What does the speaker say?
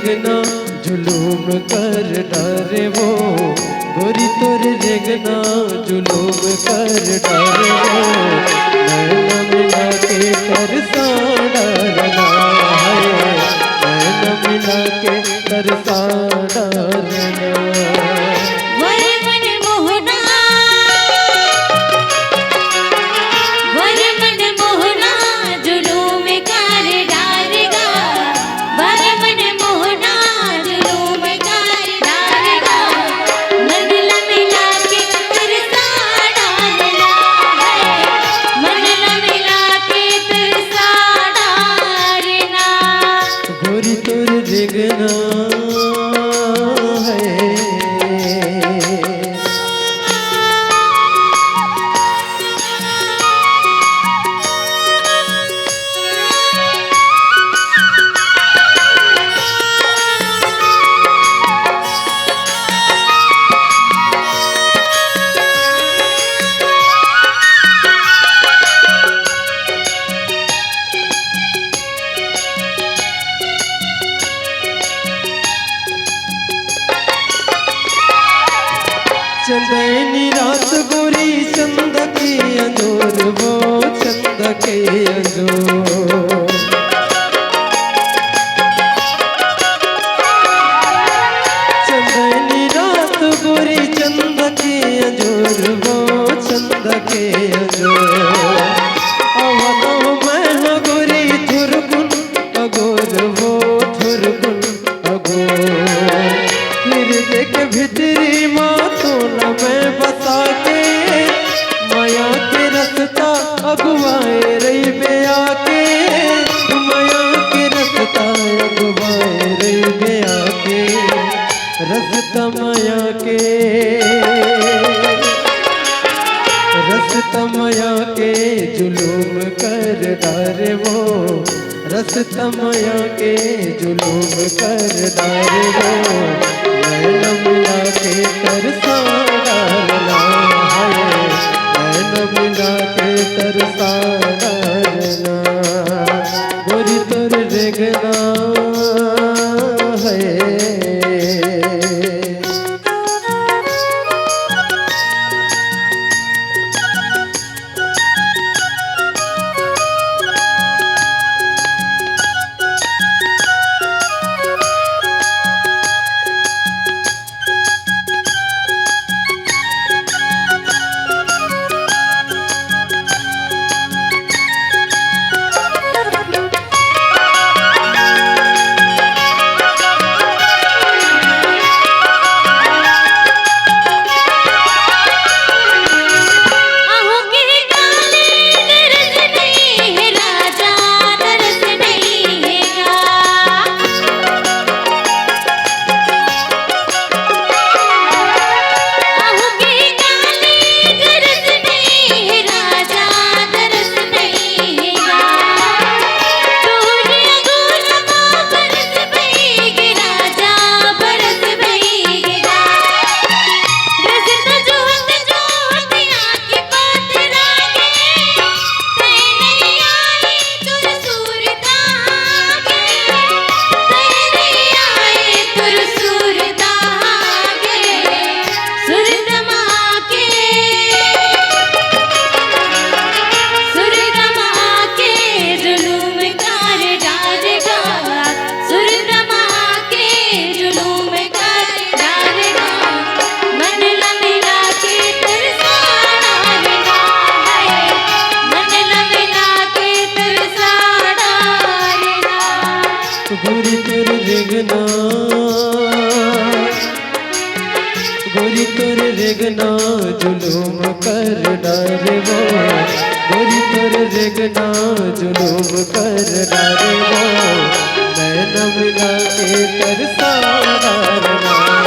रेगना जुलूम कर डारे वो, गोरी तोर रेगना जुलूम कर डारे वो, नैना मिला के तरसा डारना है, नैना मिला के तरसा डारना। चंदनी रात गोरी चंद के अंजोर वो, चंद के अंजोर। चंदनी रात गोरी चंद के अंजोर वो, चंद के अंजोर। अवनो मैं गोरी थुरगुन अगोर वो, थुरगुन अगोर। फिर देख भितरी माथो न मैं बसा के, माया के रसता अगुवाए रही बेया के, माया के रसता अगुवाए रही बेया के, रसता माया के, रसता माया के जुलूम कर डारे वो, रसता माया के जुलूम कर डारे वो, नैना मिला के तरसा डारना है, नैना मिला के तरसा डारना, गोरी तोर रेगना है। गोरी तोर रेगना जुलूम कर डारे वो, गोरी तोर रेगना जुलूम कर डारे वो, नैना मिला के तरसा डारना।